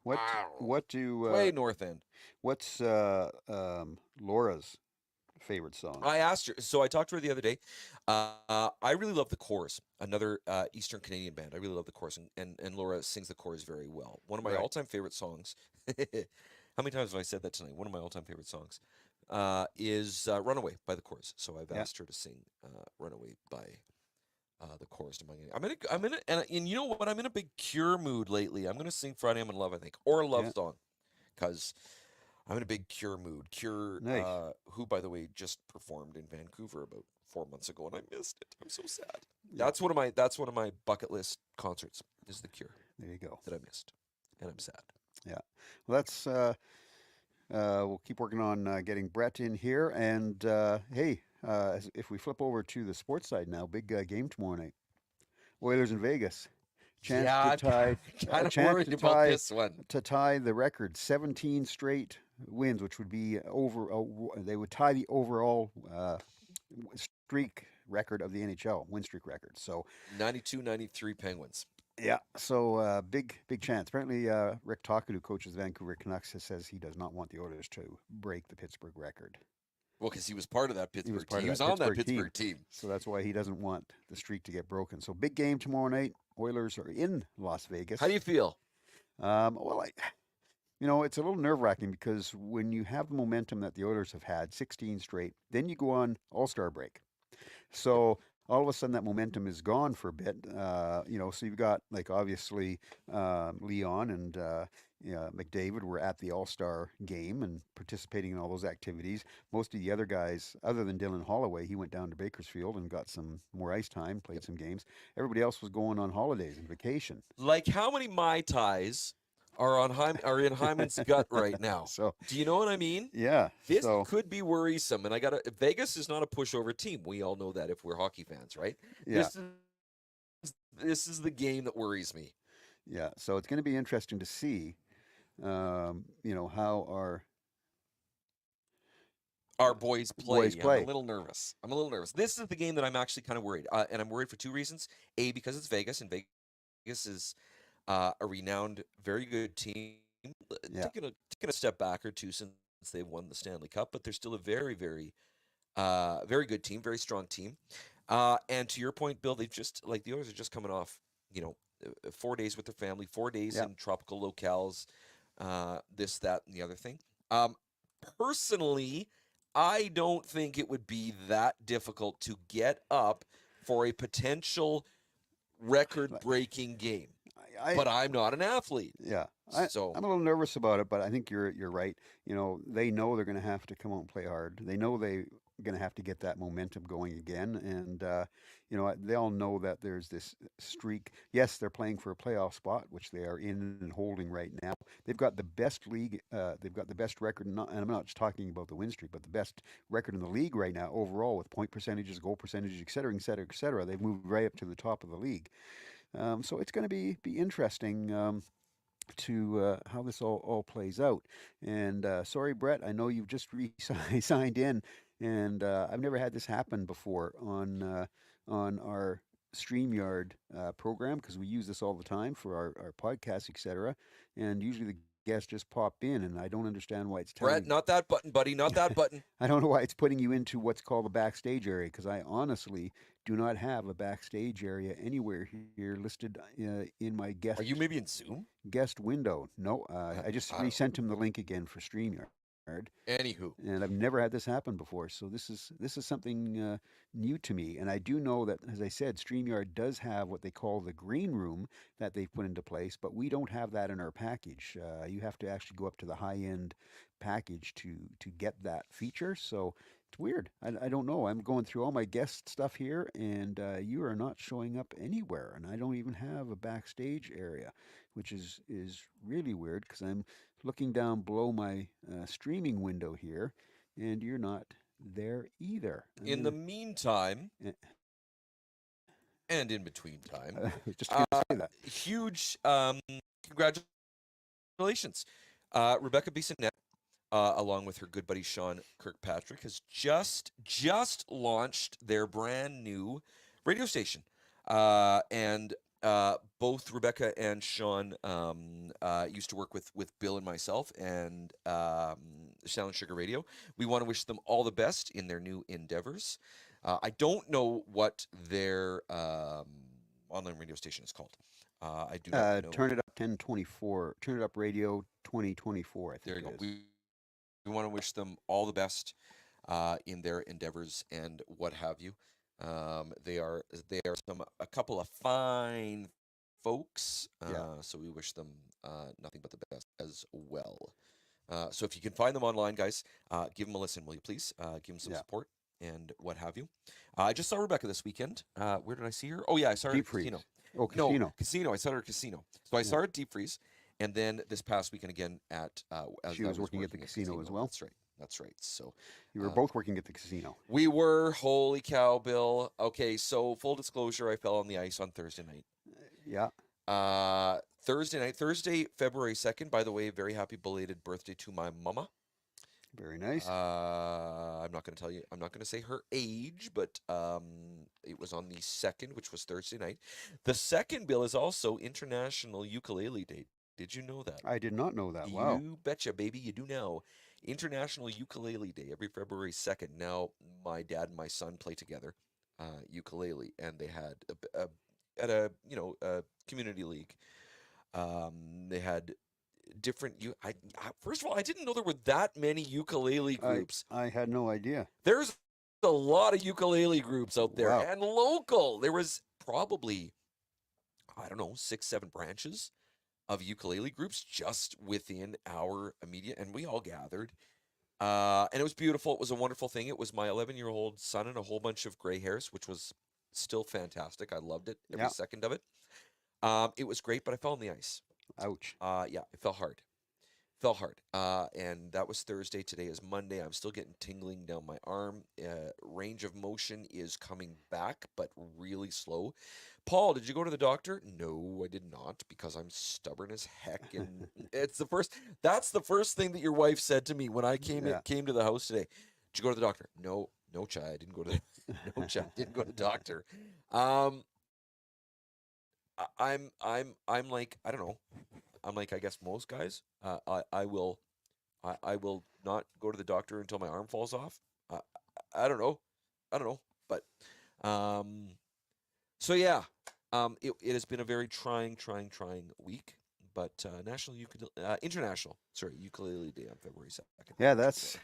don't know. What do It's way north end. what's Laura's favorite song? I asked her. So I talked to her the other day. I really love the Corrs, another Eastern Canadian band. I really love the Corrs, and Laura sings the Corrs very well. One of my Right. all-time favorite songs. How many times have I said that tonight? One of my all-time favorite songs is "Runaway" by the Corrs. So I've Yeah. asked her to sing "Runaway" by the Corrs to my. And you know what? I'm in a big Cure mood lately. I'm gonna sing "Friday I'm in Love," I think, or a love Yeah. song, because I'm in a big Cure mood. Cure, Nice. who, by the way, just performed in Vancouver about 4 months ago, and I missed it. I'm so sad. Yeah. That's one of my bucket list concerts. Is the Cure There you go. that I missed, and I'm sad. Yeah. Well, we'll keep working on getting Brett in here. And hey, if we flip over to the sports side now, big game tomorrow night. Oilers in Vegas. Chance Yeah, to I'm tie, kind a of chance worried about this one. to tie the record, 17 straight wins, which would be they would tie the overall streak record of the NHL, win streak record. So 92-93 Penguins. yeah, so big chance. Apparently, Rick Tocchet, who coaches the Vancouver Canucks, says he does not want the Oilers to break the Pittsburgh record. Well, because he was part of that He was Pittsburgh part team. of He was that on that Pittsburgh team, Pittsburgh team. so that's why he doesn't want the streak to get broken. So big game tomorrow night. Oilers are in Las How do Vegas. you feel? Well, it's a little nerve wracking because when you have the momentum that the Oilers have had, 16 straight, then you go on All Star break. Yep. So all of a sudden that momentum is gone for a bit. So you've got like obviously Leon and yeah, McDavid were at the All Star game and participating in all those activities. Most of the other guys, other than Dylan Holloway, he went down to Bakersfield and got some more ice time, played Yep. some games. Everybody else was going on holidays and vacation. Like, how many Mai Tais are in Hyman's gut right now? So Do you know what I mean? yeah, This so could be worrisome, and Vegas is not a pushover team. We all know that if we're hockey fans, right? yeah, This is the game that worries me. yeah. So it's going to be interesting to see, how our Our boys boys play. I'm a play. little nervous. I'm a little nervous. This is the game that I'm actually kind of worried, and I'm worried for two reasons. A, because it's Vegas, and Vegas is a renowned, very good team. Yeah, Taking a step back or two since they've won the Stanley Cup, but they're still a very, very, very good team, very strong team. And to your point, Bill, they've just like the Oilers are just coming off, you know, 4 days with their family, 4 days yeah. in tropical locales, this, that, and the other thing. Um, Personally, I don't think it would be that difficult to get up for a potential Like, record-breaking game. I But I'm not an athlete, yeah, so I'm a little nervous about it, but I think you're right. They know they're going to have to come out and play hard. They know they're going to have to get that momentum going again, and they all know that there's this streak. Yes, they're playing for a playoff spot, which they are in and holding right now. They've got the best league. They've got the best record, and I'm not just talking about the win streak, but the best record in the league right now overall with point percentages, goal percentages, et cetera, et cetera, et cetera. They've moved right up to the top of the league. So it's going to be interesting to how this all plays out. And sorry, Brett, I know you've just signed in, and I've never had this happen before on our StreamYard program because we use this all the time for our podcasts, etc. And usually the guests just pop in, and I don't understand why it's Brett, telling. not that button, buddy, not that button. I don't know why it's putting you into what's called the backstage area because I honestly do not have a backstage area anywhere here listed in my Are you maybe in Zoom? guest window. No, I just I don't know. resent him the link again for StreamYard, Anywho, and I've never had this happen before. So this is something new to me, and I do know that, as I said, StreamYard does have what they call the green room that they've put into place, but we don't have that in our package. You have to actually go up to the high end package to get that feature. So it's weird. I don't know. I'm going through all my guest stuff here, and you are not showing up anywhere, and I don't even have a backstage area, which is really weird because I'm looking down below my streaming window here, and you're not there either. I'm in the gonna. meantime, eh, and in between time, I was just uh, gonna say that. huge congratulations. Rebecca Bissonette, along with her good buddy Sean Kirkpatrick, has just launched their brand new radio station, and both Rebecca and Sean used to work with Bill and myself, and Sound Sugar Radio. We want to wish them all the best in their new endeavors. I don't know what their online radio station is called. I do not know. Turn it up 1024. Turn it up radio 2024. I There think you it go. is. We want to wish them all the best in their endeavors and what have you. They are a couple of fine folks. Yeah, So we wish them nothing but the best as well. So if you can find them online, guys, give them a listen, will you please? Give them some yeah. support and what have you. I just saw Rebecca this weekend. Where did I see her? Oh yeah, I saw her at a Deep casino. freeze. Oh, No, casino. casino. I saw her at a casino. So I Yeah. saw her at Deep Freeze, and then this past weekend again at as She I was was working at the working at the casino as casino. well. That's right. That's right. So You were uh, both working at the casino. we were, holy cow, Bill. Okay, so full disclosure, I fell on the ice on Thursday night. Yeah, Thursday night, Thursday, February 2nd. By the way, very happy belated birthday to my mama. very nice. I'm not going to tell you, I'm not going to say her age, but it was on the 2nd, which was Thursday night. The second, Bill, is also International Ukulele Day. Did you know that? I did not know that. Wow. You betcha, baby, you do now. International Ukulele Day every February 2nd. Now, my dad and my son play together ukulele, and they had at a a community league. They had different first of all, I didn't know there were that many ukulele I groups. I had no idea. There's a lot of ukulele groups out there Wow. and local. There was probably, I don't know, 6, 7 branches of ukulele groups just within our immediate, and we all gathered. And it was beautiful. It was a wonderful thing. It was my 11-year-old son and a whole bunch of gray hairs, which was still fantastic. I loved it, every Yeah. second of it. It was great, but I fell on the ice. Ouch. Yeah, it fell hard. Fell hard. And that was Thursday. Today is Monday. I'm still getting tingling down my arm. Range of motion is coming back, but really slow. Paul, did you go to the doctor? No, I did not, because I'm stubborn as heck. And that's the first thing that your wife said to me when I Yeah. came to the house today. Did you go to the doctor? No, no, Chai, I didn't go to the no, Chai, I didn't go to the doctor. Um, I'm like, I don't know. I'm like, I guess most guys. I will not go to the doctor until my arm falls off. Uh, I don't know. I don't know. But um, so yeah, it has been a very trying week. But International, sorry, Ukulele Day on February 2nd. Yeah, that's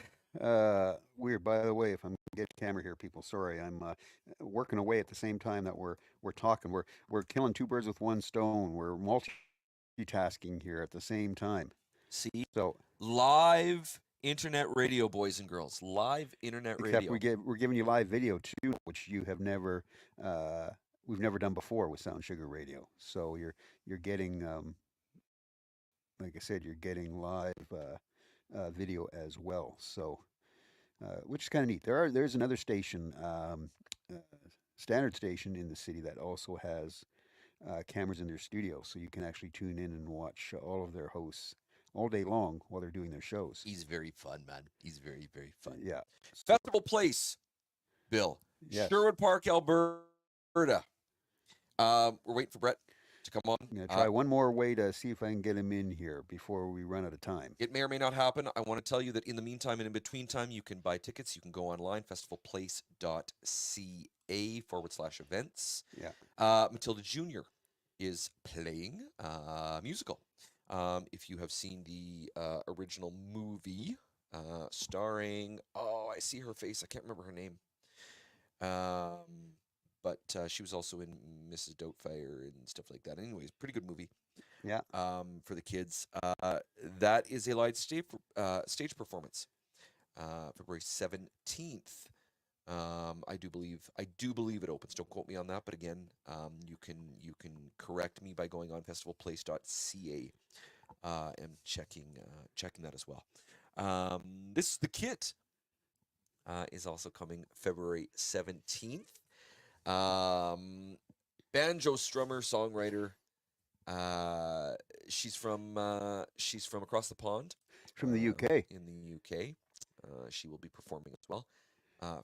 weird. By the way, if I'm getting camera here, people, sorry, I'm working away at the same time that we're talking. We're killing two birds with one stone. We're multitasking here at the same time. See, So, live internet radio, boys and girls, live internet except radio. we're giving you live video too, which you have never we've never done before with Sound Sugar Radio. So you're getting like I said, you're getting live video as well. So which is kind of neat. There's another station, uh, standard station in the city that also has cameras in their studio, so you can actually tune in and watch all of their hosts all day long while they're doing their shows. He's very fun, man. He's very, very fun. Yeah. So Festival Place, Bill. yes, Sherwood Park, Alberta. We're waiting for Brett to come on. I'm gonna try one more way to see if I can get him in here before we run out of time. It may or may not happen. I want to tell you that in the meantime and in between time, you can buy tickets. You can go online, festivalplace.ca/events. Yeah. Matilda Jr. is playing musical. If you have seen the original movie starring, oh, I see her face. I can't remember her name. But she was also in Mrs. Doubtfire and stuff like that. Anyways, pretty good movie. Yeah. For the kids. That is a live stage performance. February 17th. I do believe it opens. Don't quote me on that, but again, you can correct me by going on festivalplace.ca and checking that as well. This the kit is also coming February 17th. Banjo strummer songwriter. She's from across the pond. From the UK. In the UK. She will be performing as well.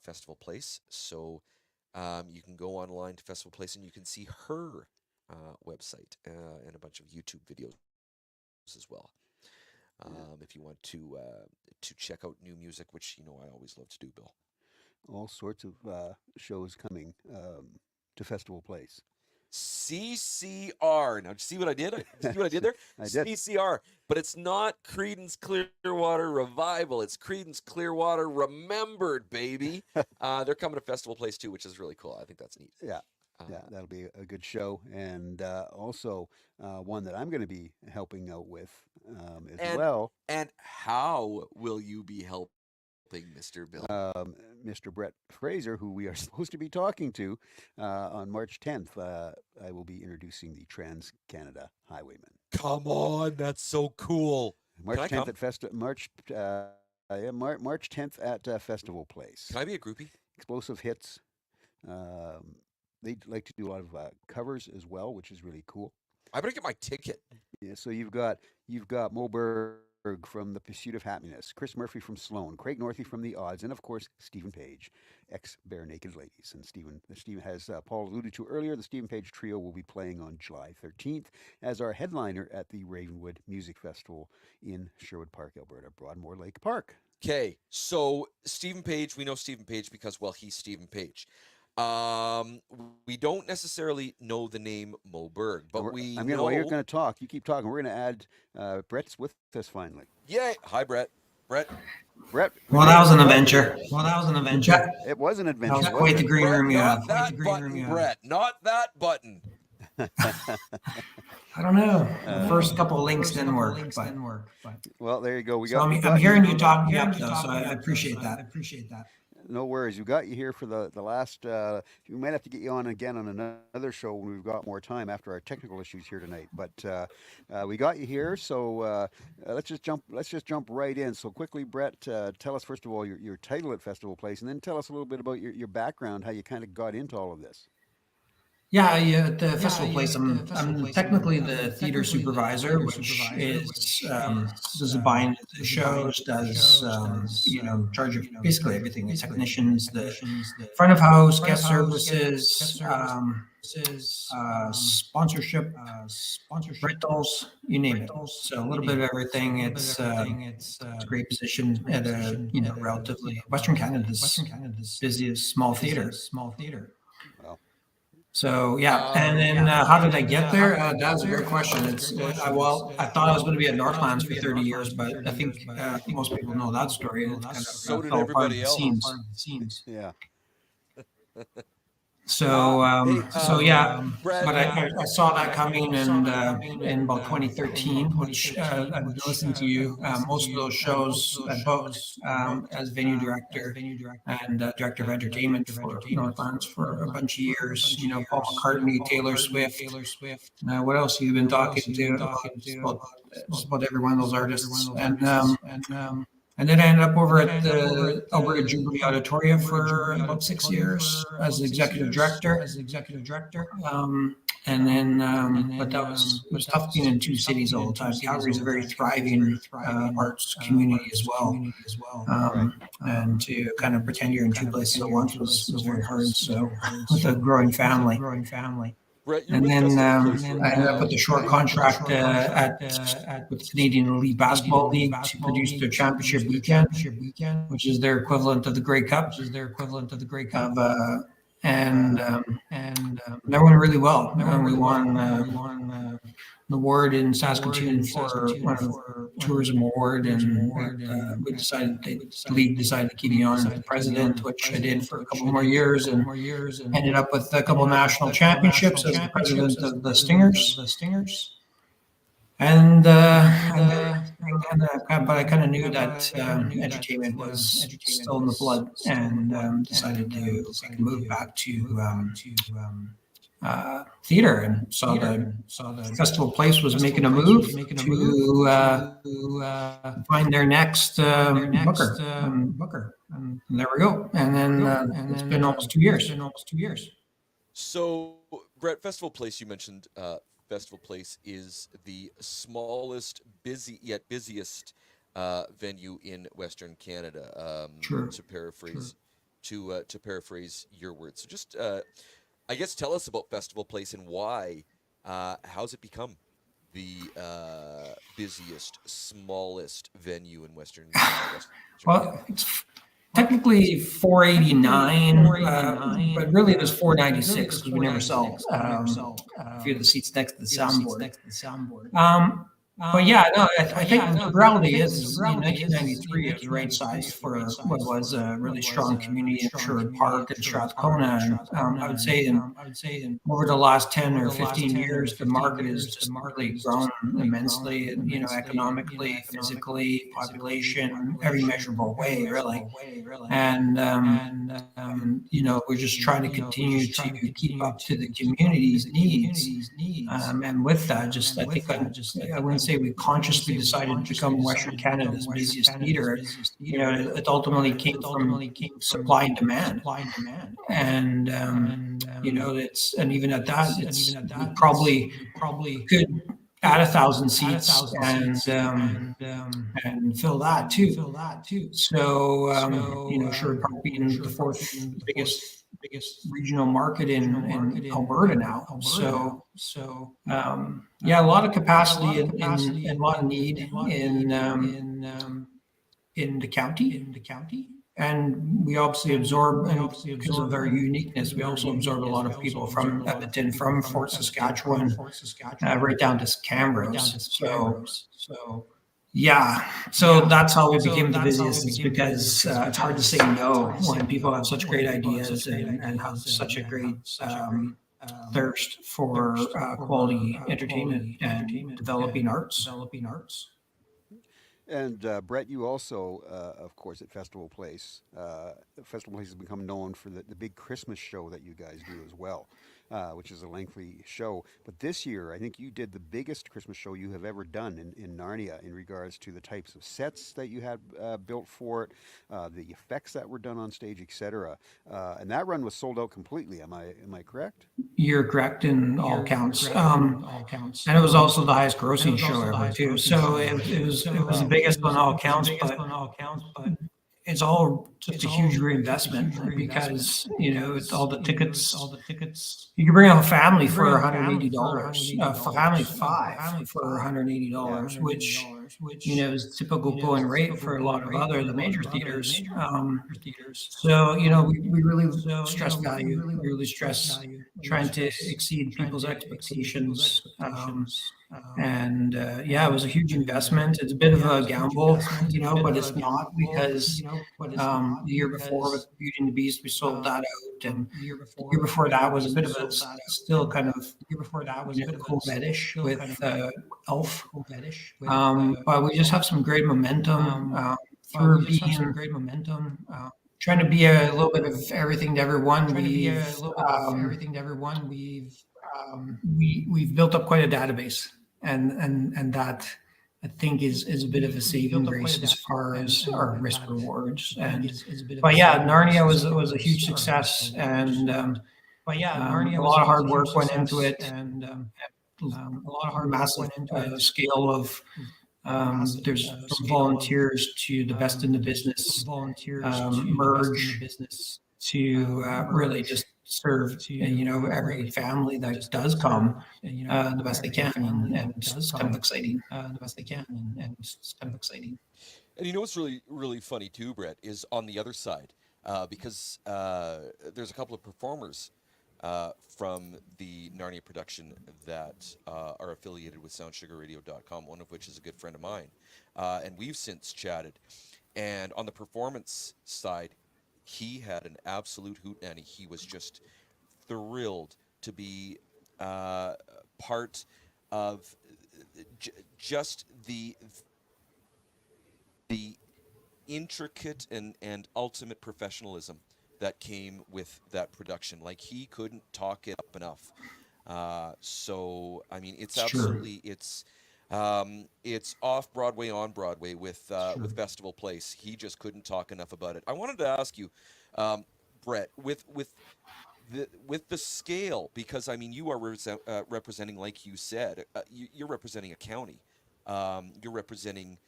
Festival Place. So you can go online to Festival Place and you can see her website and a bunch of YouTube videos as well. if you want to check out new music, which I always love to do, Bill. All sorts of shows coming to Festival Place. CCR. Now, did you see what I did? See what I did there? I did. CCR. But it's not Creedence Clearwater Revival. It's Creedence Clearwater Remembered, baby. They're coming to Festival Place too, which is really cool. I think that's neat. Yeah. Uh, Yeah, that'll be a good show, and also one that I'm going to be helping out with as and well. and how will you be helping, Mr. Bill? Mr. Brett Fraser, who we are supposed to be talking to on March 10th. I will be introducing the Trans Canada Highwayman. Come on, that's so cool. Can March I 10th come? at March 10th at Festival Place. Can I be a groupie? Explosive hits. They like to do a lot of covers as well, which is really cool. I better get my ticket. Yeah, so you've got Moberg from The Pursuit of Happiness, Chris Murphy from Sloan, Craig Northey from The Odds, and of course Stephen Page, ex Bare Naked Ladies. And Stephen has Paul alluded to earlier. The Stephen Page Trio will be playing on July 13th as our headliner at the Ravenwood Music Festival in Sherwood Park, Alberta, Broadmoor Lake Park. Okay, so Stephen Page, we know Stephen Page because, well, he's Stephen Page. We don't necessarily know the name Moberg, but we I'm gonna while you're know. going to talk, you keep talking. We're going to add Brett's with us finally. Yay! Hi, Brett. Brett. Brett, Well, hey, that was an welcome. adventure. Well, that was an adventure. It was an That adventure, was wasn't quite the it? green Brett, room you not have. that button, Brett. Not that button. I don't know. The Uh, first couple of links didn't work, but well, there you go. so I'm got hearing you. you talk me up though, so I appreciate that. No worries. We got you here for the last. We might have to get you on again on another show when we've got more time after our technical issues here tonight. But we got you here, so let's just jump. Let's just jump right in. So quickly, Brett, tell us first of all your title at Festival Place, and then tell us a little bit about your background, how you kind of got into all of this. Yeah, at the festival place, I'm technically the theater supervisor, which is does the buying of the shows, does charge of basically everything: the technicians, the front of house, guest services, sponsorship, rentals, you name it. So a little bit of everything. It's a great position at a relatively Western Canada's busiest small theater. Well, So yeah, and then how did I get there? That was a great question. It's well, I thought I was going to be at Northlands for 30 years, but I think most people know that story, and it kind So of did fell apart at everybody the else. seams. yeah. So Hey, so yeah, Brett. but I saw that coming, and in about 2013, which I've been listening to you. Most of those shows I booked as venue director and director of entertainment for Northlands for a bunch of years. Paul McCartney, Taylor Swift. What else have you been talking to about? Just about every one of those artists, and then I ended up over at the Alberta Jubilee Auditoria for about 6 years as the executive director. And then, but it was tough being in two cities all the time. Calgary is a very thriving arts community as well. Right. And to kind of pretend you're in two places at once was very hard. So with a growing family. Brett, you're And with then Festival Place I right ended up now. with a short contract with the Canadian Elite Basketball League to produce their championship weekend, which is their equivalent of the Grey Cup. Of, and that went really well. And we won an award in Saskatoon for one of tourism award, and we decided the league decided to keep me on as the president, which I did for a couple more years, and ended up with a couple national championships as the president of the Stingers. And but I kind of knew that entertainment was still in the blood, and decided to make a move back to theater, and saw the Festival Place was making a move to find their next booker, and there we go. And then it's been almost 2 years. So, Brett, Festival Place, you mentioned Festival Place is the smallest, yet busiest venue in Western Canada. Sure. To paraphrase, to paraphrase your words. So, just I guess tell us about Festival Place and why. How's it become the busiest, smallest venue in Western Canada. Well, it's technically 489, but really it was 496 because we never sell a few of the seats next to the soundboard. Um, but yeah, no, I think the reality is in 1993 it was right sized for what was a really strong community in Sherwood Park and Strathcona. And I would say in over the last 10 or 15 years, the market has just really grown immensely, and, economically, physically, population, every measurable way, really. And we're just trying to continue to keep up to the community's needs. And with that, just I think I wouldn't say we consciously decided to become Western Canada's busiest theater. It ultimately came from supply and demand. And it's and even at that, it's we probably could add 1,000 seats and fill that too. So Sherwood Park being the fourth biggest regional market in Alberta now. So yeah, a lot of capacity and a lot of need in the county. And we obviously absorb, and because of our uniqueness, we also absorb a lot of people from Edmonton, from Fort Saskatchewan, right down to Camrose. So yeah, so that's how we became the busiest. Is because it's hard to say no when people have such great ideas and have such a great thirst for quality entertainment and developing arts. And Brett, you also, of course, at Festival Place. Festival Place has become known for the big Christmas show that you guys do as well, which is a lengthy show. But this year, I think you did the biggest Christmas show you have ever done in Narnia in regards to the types of sets that you had built for it, the effects that were done on stage, etc. And that run was sold out completely. Am I correct? You're correct in all counts. And it was also the highest grossing show ever too. So it was the biggest on all counts, but it's all just a huge reinvestment because it's all the tickets. You can bring a family for $180, for family of five for $180, which is typical going rate for a lot of other the major theaters. So we really stress value. We really stress trying to exceed people's expectations. And yeah, it was a huge investment. It's a bit of a gamble, but it's not because the year before with Beauty and the Beast, we sold that out, and the year before that was a bit of a still kind of COVID-ish with Elf. But we just have some great momentum through being trying to be a little bit of everything to everyone. We've built up quite a database, and that I think is a bit of a saving grace as far as our risk rewards. But yeah, Narnia was a huge success, and a lot of hard work went into it, and a lot of massive scale of there's from volunteers to the best in the business merge to really just serve every family that does come the best they can, and it's kind of exciting. And what's really, really funny too, Brett, is on the other side, because there's a couple of performers from the Narnia production that are affiliated with SoundSugarRadio.com, one of which is a good friend of mine. And we've since chatted. And on the performance side, he had an absolute hootenanny. He was just thrilled to be part of just the intricate and ultimate professionalism that came with that production. Like, he couldn't talk it up enough. So I mean, it's absolutely it's off Broadway, on Broadway with Festival Place. He just couldn't talk enough about it. I wanted to ask you, Brett, with the scale, because I mean, you are representing, like you said, you're representing a county. You're representing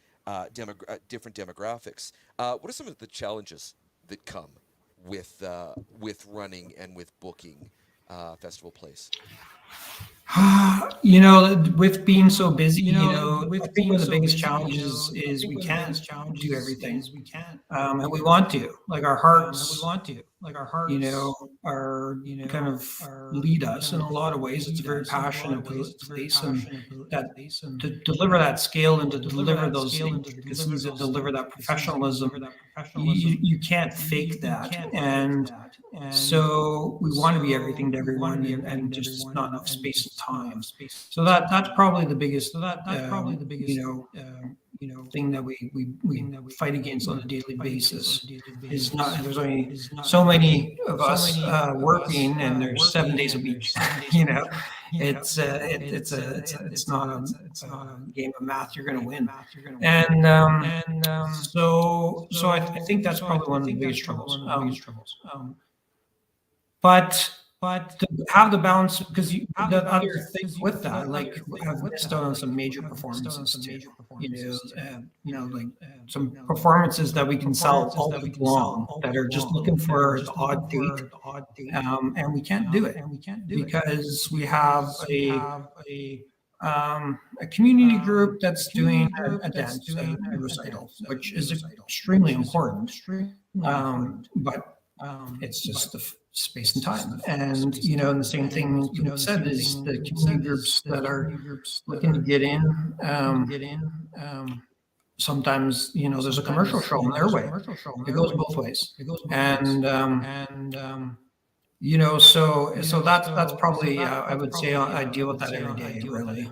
different demographics. What are some of the challenges that come with running and with booking Festival Place? With being so busy, I think one of the biggest challenges is we can't do everything, and we want to. Like our hearts, are kind of lead us in a lot of ways. It's a very passionate place, and that to deliver that scale and to deliver those intricacies and deliver that professionalism, you can't fake that. And so we want to be everything to everyone, and just not enough space and time. So that's probably the biggest, thing that we fight against on a daily basis. Is not There's only so many of us working, and there's 7 days a week. you know, it's not a game of math you're going to win, and I think that's probably one of the biggest struggles. But to have the balance, because the other thing with that, like I've missed out on some major performances too. Like some performances that we can sell all week long that are just looking for the odd date, and we can't do it because we have a community group that's doing a dance and a recital, which is extremely important. But it's just the space and time. And, and the same thing you said is the community groups that are looking to get in. Sometimes, there's a commercial show on their way. It goes both ways. And, so that's probably, I would say I deal with that every day, really.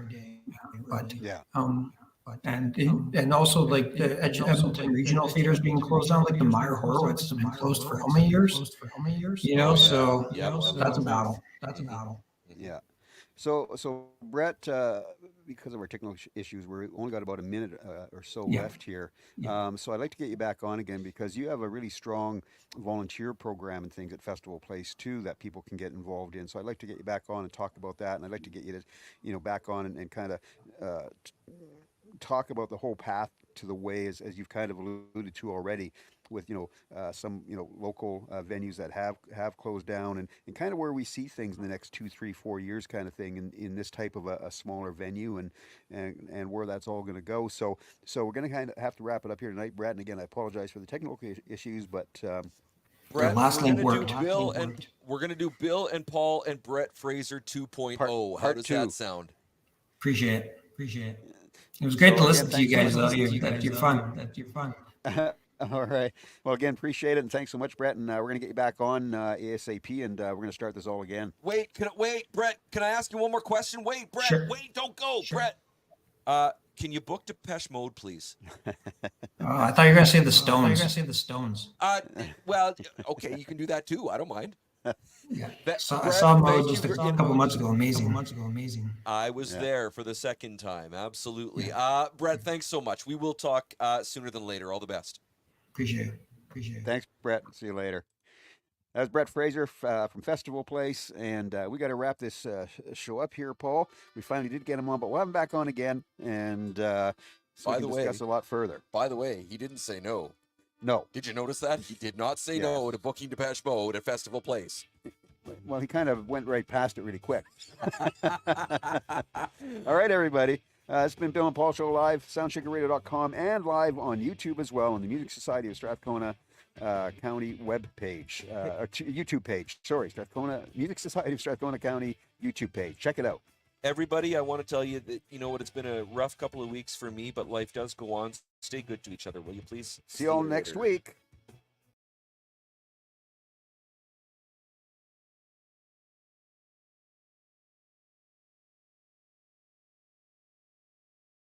But, Yeah. and also like the Edmonton regional theaters being closed down, like the Meyer Horowitz has been closed for how many years? So that's a battle. Yeah. So Brett, because of our technical issues, we're only got about a minute or so left here. So I'd like to get you back on again because you have a really strong volunteer program and things at Festival Place too that people can get involved in. So I'd like to get you back on and talk about that, and I'd like to get you to, back on and kind of talk about the whole path to the way, as you've kind of alluded to already, with some local venues that have closed down, and kind of where we see things in the next 2, 3, 4 years kind of thing in this type of a smaller venue, and where that's all going to go. So we're going to kind of have to wrap it up here tonight, Brad. And again, I apologize for the technical issues, but Brett, last link worked. We're gonna do Bill and Paul and Brett Fraser 2.0. How does that sound? Appreciate it. It was great to listen to you guys, though. You're fun. All right. Well, again, appreciate it, and thanks so much, Brett. And we're going to get you back on ASAP, and we're going to start this all again. Wait, Brett? Can I ask you one more question? Wait, Brett. Sure. Wait, don't go, sure. Brett. Can you book Depeche Mode, please? I thought you were going to say the Stones. Well, okay, you can do that too. I don't mind. Yeah. I saw Mode just a couple months ago. Amazing. I was there for the second time. Absolutely. Brett, thanks so much. We will talk sooner than later. All the best. Appreciate it. Thanks, Brett. See you later. That was Brett Fraser from Festival Place, and we got to wrap this show up here, Paul. We finally did get him on, but we'll have him back on again, and so we can discuss a lot further. By the way, he didn't say no. No. Did you notice that? He did not say no to booking Depeche Mode at Festival Place. Well, he kind of went right past it really quick. All right, everybody. It's been Bill and Paul Show live, soundshakerradio.com, and live on YouTube as well on the Music Society of Strathcona County web page, YouTube page. Sorry, Music Society of Strathcona County YouTube page. Check it out. Everybody, I want to tell you that, it's been a rough couple of weeks for me, but life does go on. Stay good to each other, will you please? See you all next week.